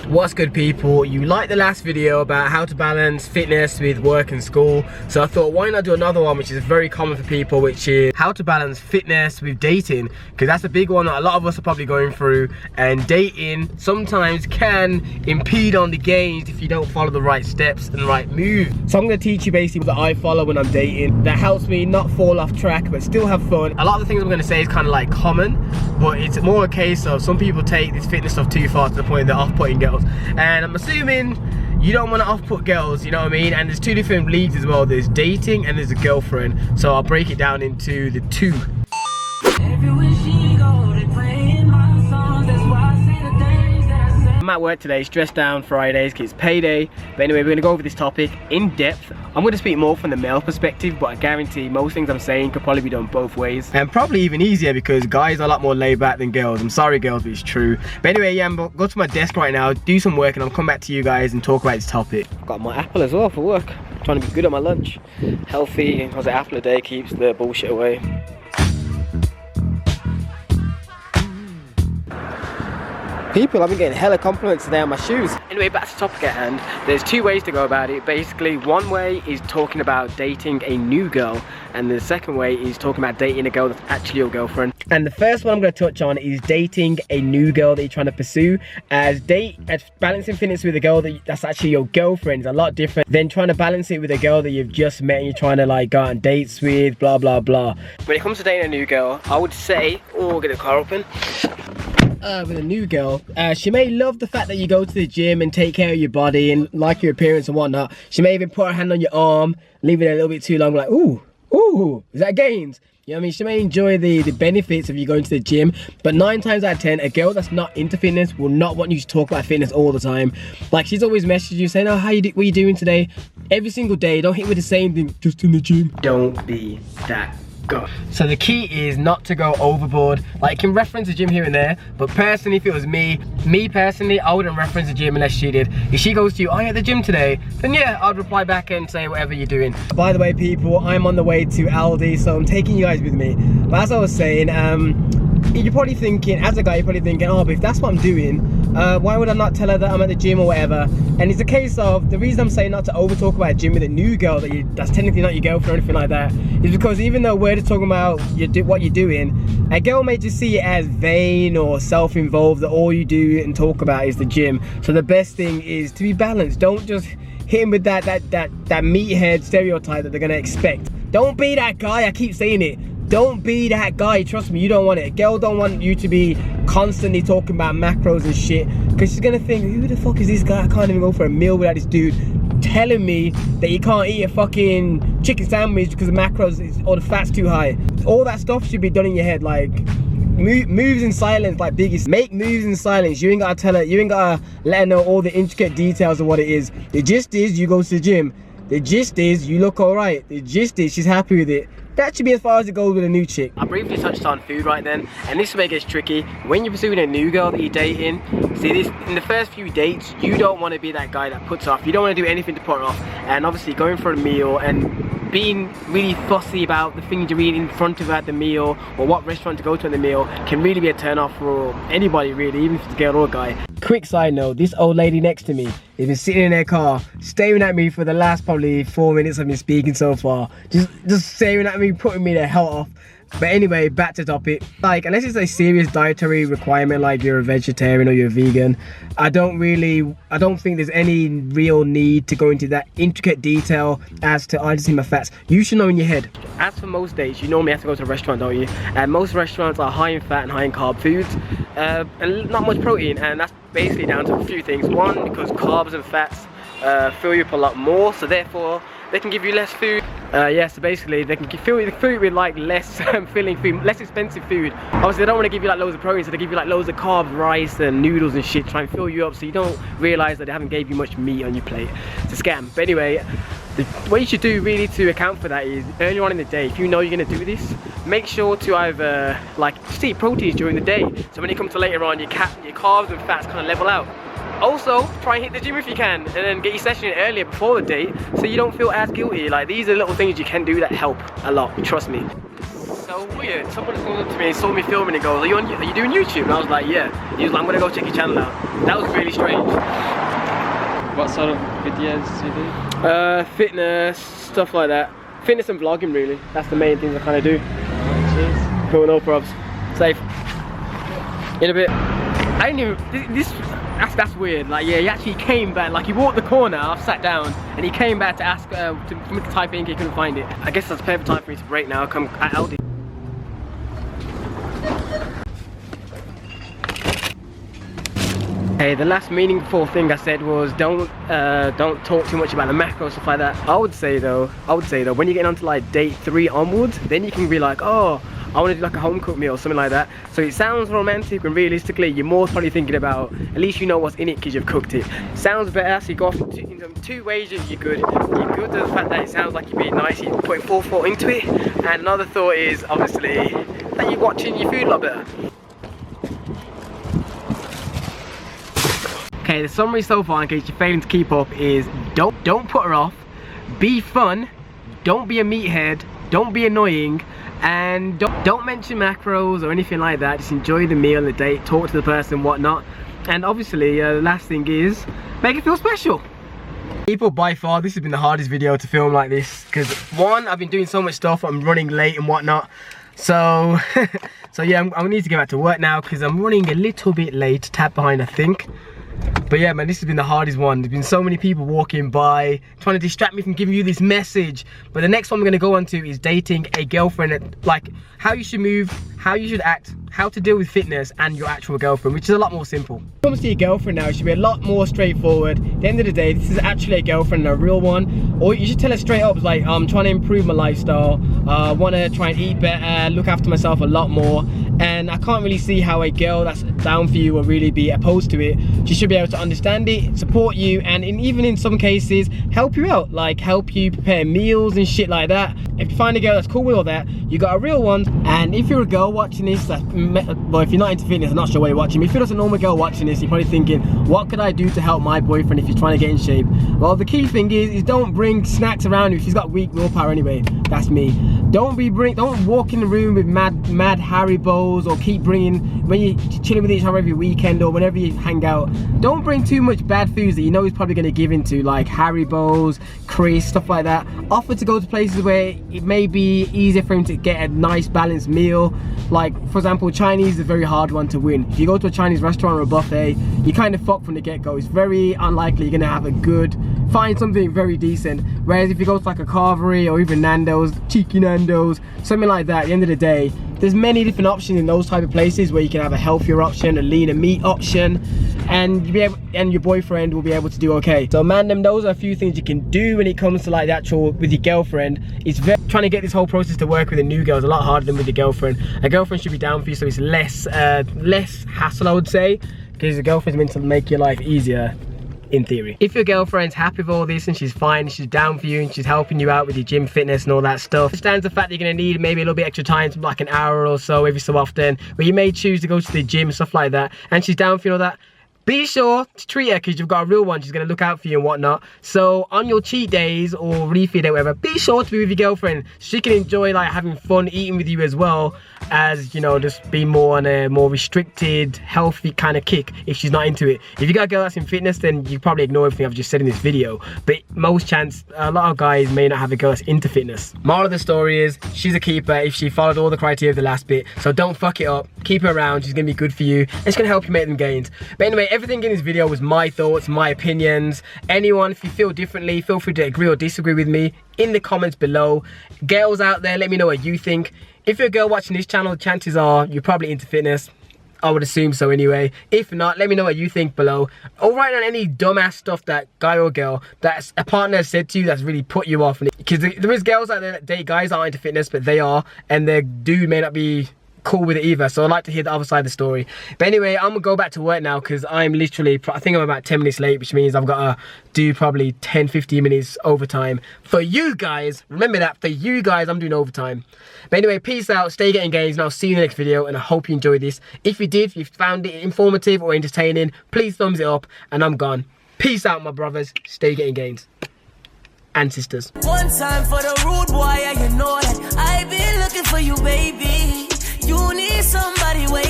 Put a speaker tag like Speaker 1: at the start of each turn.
Speaker 1: What's good, people? You liked the last video about how to balance fitness with work and school, so I thought why not do another one which is very common for people, which is how to balance fitness with dating, because that's a big one that a lot of us are probably going through, and dating sometimes can impede on the gains if you don't follow the right steps and right moves. So I'm going to teach you basically what I follow when I'm dating that helps me not fall off track but still have fun. A lot of the things I'm going to say is kind of like common, but it's more a case of some people take this fitness stuff too far to the point they're off-putting girls, and I'm assuming you don't want to off-put girls, you know what I mean? And there's two different leagues as well. There's dating and there's a girlfriend, so I'll break it down into the two. I'm at work today, stressed down Fridays because it's payday. But anyway, we're going to go over this topic in depth. I'm going to speak more from the male perspective, but I guarantee most things I'm saying could probably be done both ways. And probably even easier because guys are a lot more laid back than girls. I'm sorry girls, but it's true. But anyway, yeah, I'm going to go to my desk right now, do some work, and I'll come back to you guys and talk about this topic. I've got my apple as well for work. I'm trying to be good at my lunch. Healthy, because an apple a day keeps the bullshit away. People, I've been getting hella compliments today on my shoes. Anyway, back to the topic at hand. There's two ways to go about it. Basically, one way is talking about dating a new girl, and the second way is talking about dating a girl that's actually your girlfriend. And the first one I'm going to touch on is dating a new girl that you're trying to pursue. As balancing fitness with a girl that's actually your girlfriend is a lot different than trying to balance it with a girl that you've just met and you're trying to like go on dates with, blah blah blah. When it comes to dating a new girl, I would say, oh, get the car open. With a new girl, she may love the fact that you go to the gym and take care of your body and like your appearance and whatnot. She may even put her hand on your arm, leave it a little bit too long, like, ooh, is that gains? You know what I mean? She may enjoy the benefits of you going to the gym, but 9 times out of 10, a girl that's not into fitness will not want you to talk about fitness all the time. Like, she's always messaging you saying, oh, what are you doing today? Every single day. Don't hit with the same thing, just in the gym. Don't be that. Go. So the key is not to go overboard. Like, you can reference the gym here and there, but personally, if it was me personally, I wouldn't reference the gym unless she did. If she goes to you, are you at the gym today? Then yeah, I'd reply back and say whatever you're doing. By the way, people, I'm on the way to Aldi, so I'm taking you guys with me. But as I was saying, you're probably thinking, as a guy, you're probably thinking, oh, but if that's what I'm doing, why would I not tell her that I'm at the gym or whatever? And it's a case of, the reason I'm saying not to over talk about a gym with a new girl that's technically not your girlfriend or anything like that, is because even though we're just talking about what you're doing, a girl may just see it as vain or self-involved, that all you do and talk about is the gym. So the best thing is to be balanced. Don't just hit him with that meathead stereotype that they're gonna expect. Don't be that guy, I keep saying it. Don't be that guy, trust me, you don't want it. A girl don't want you to be constantly talking about macros and shit, because she's gonna think, who the fuck is this guy? I can't even go for a meal without this dude telling me that you can't eat a fucking chicken sandwich because the macros or the fat's too high. All that stuff should be done in your head. Like, moves in silence, like Biggie's. Make moves in silence. You ain't gotta tell her, you ain't gotta let her know all the intricate details of what it is. The gist is you go to the gym. The gist is you look alright. The gist is she's happy with it. That should be as far as it goes with a new chick. I briefly touched on food right then, and this is where it gets tricky. When you're pursuing a new girl that you're dating, see this, in the first few dates, you don't want to be that guy that puts off. You don't want to do anything to put her off. And obviously going for a meal and being really fussy about the things you're eating in front of her at the meal, or what restaurant to go to at the meal, can really be a turn off for anybody really, even if it's a girl or a guy. Quick side note, this old lady next to me has been sitting in her car staring at me for the last probably 4 minutes I've been speaking so far, just staring at me, putting me the hell off. But anyway, back to topic. Like, unless it's a serious dietary requirement, like you're a vegetarian or you're a vegan, I don't think there's any real need to go into that intricate detail as to, I just see my fats. You should know in your head. As for most days, you normally have to go to a restaurant, don't you? And most restaurants are high in fat and high in carb foods, and not much protein, and that's basically down to a few things. One, because carbs and fats fill you up a lot more, so therefore they can give you less food. Yeah, so basically they can fill you the food with like less filling food, less expensive food. Obviously they don't want to give you like loads of protein, so they give you like loads of carbs, rice and noodles and shit, try and fill you up so you don't realise that they haven't gave you much meat on your plate. It's a scam. But anyway, what you should do really to account for that is earlier on in the day, if you know you're going to do this, make sure to either like just eat proteins during the day, so when you come to later on your carbs and fats kind of level out. Also, try and hit the gym if you can, and then get your session in earlier before the date, so you don't feel as guilty. Like, these are little things you can do that help a lot, trust me. So so weird. Someone just comes up to me and saw me filming and goes, are you doing YouTube? And I was like, yeah. He was like, I'm gonna go check your channel out. That was really strange.
Speaker 2: What sort of videos do you do?
Speaker 1: Fitness, stuff like that. Fitness and vlogging, really. That's the main things I kind of do.
Speaker 2: Oh, cheers.
Speaker 1: Cool, no probs. Safe. In a bit. I knew that's weird. Like, yeah, he actually came back. Like, he walked the corner, I've sat down, and he came back to ask for me to type in. He couldn't find it. I guess that's perfect time for me to break now. Come at Aldi. Okay, the last meaningful thing I said was don't talk too much about the macros, stuff like that. I would say though, when you get onto like day 3 onwards, then you can be like, oh, I want to do like a home cooked meal or something like that. So it sounds romantic when realistically you're more probably thinking about, at least you know what's in it because you've cooked it. Sounds better, so you go off in two ways. You're good. You're good to the fact that it sounds like you're being nice, you're putting full thought into it. And another thought is obviously that you're watching your food a lot better. Okay, the summary so far, in case you're failing to keep up, is don't put her off, be fun, don't be a meathead, don't be annoying, and don't mention macros or anything like that. Just enjoy the meal, the date, talk to the person, whatnot. And obviously, the last thing is make it feel special. People, by far, this has been the hardest video to film like this because one, I've been doing so much stuff, I'm running late and whatnot. So, so yeah, I need to get back to work now because I'm running a little bit late, tap behind, I think. But yeah, man, this has been the hardest one. There's been so many people walking by trying to distract me from giving you this message. But the next one we're going to go on to is dating a girlfriend, like how you should move, how you should act, how to deal with fitness and your actual girlfriend, which is a lot more simple. When it comes to your girlfriend now, it should be a lot more straightforward. At the end of the day, this is actually a girlfriend and a real one. Or you should tell her straight up, like, I'm trying to improve my lifestyle, I want to try and eat better, look after myself a lot more. And I can't really see how a girl that's down for you will really be opposed to it. She should be able to understand it, support you, and even in some cases, help you out. Like help you prepare meals and shit like that. If you find a girl that's cool with all that, you got a real one. And if you're a girl watching this, well, if you're not into fitness, I'm not sure why you're watching. If you're just a normal girl watching this, you're probably thinking, what could I do to help my boyfriend if he's trying to get in shape? Well, the key thing is don't bring snacks around if he's got weak willpower anyway. That's me. Don't walk in the room with mad Haribos, or keep bringing, when you're chilling with each other every weekend or whenever you hang out, don't bring too much bad foods that you know he's probably going to give into, like Haribos, crisps, stuff like that. Offer to go to places where it may be easier for him to get a nice balanced meal. Like for example, Chinese is a very hard one to win. If you go to a Chinese restaurant or a buffet, you kind of fuck from the get-go. It's very unlikely you're going to have find something very decent. Whereas if you go to like a Carvery or even Nando's, cheeky Nando's, something like that, at the end of the day, there's many different options in those type of places where you can have a healthier option, a leaner meat option, and your boyfriend will be able to do okay. So man, those are a few things you can do when it comes to like the actual with your girlfriend. It's trying to get this whole process to work with a new girl is a lot harder than with your girlfriend. A girlfriend should be down for you, so it's less hassle, I would say, because a girlfriend's meant to make your life easier. In theory, if your girlfriend's happy with all this and she's fine, she's down for you and she's helping you out with your gym fitness and all that stuff, understands the fact that you're going to need maybe a little bit extra time, like an hour or so every so often, where you may choose to go to the gym and stuff like that, and she's down for you and all that, be sure to treat her, because you've got a real one. She's going to look out for you and whatnot. So on your cheat days or refeed or whatever, be sure to be with your girlfriend. She can enjoy like having fun eating with you as well as, you know, just be more on a more restricted, healthy kind of kick if she's not into it. If you got a girl that's in fitness, then you probably ignore everything I've just said in this video. But a lot of guys may not have a girl that's into fitness. Moral of the story is, she's a keeper if she followed all the criteria of the last bit. So don't fuck it up. Keep her around. She's going to be good for you. And it's going to help you make them gains. But anyway, everything in this video was my thoughts, my opinions. Anyone, if you feel differently, feel free to agree or disagree with me in the comments below. Girls out there, let me know what you think. If you're a girl watching this channel, chances are you're probably into fitness. I would assume so anyway. If not, let me know what you think below. Or write down any dumbass stuff that guy or girl that a partner has said to you that's really put you off. Because there is girls out there that date guys that aren't into fitness, but they are, and their dude may not be cool with it either. So I'd like to hear the other side of the story. But anyway, I'm gonna go back to work now because I'm literally, I think I'm about 10 minutes late, which means I've got to do probably 10-15 minutes overtime for you guys. Remember that, for you guys, I'm doing overtime. But anyway, peace out, stay getting engaged, and I'll see you in the next video, and I hope you enjoyed this. If you did, if you found it informative or entertaining, please thumbs it up, and I'm gone. Peace out, my brothers. Stay getting gains. And sisters.
Speaker 3: One time for the rude boy, yeah, you know that I've been looking waiting for you, baby. You need somebody waiting.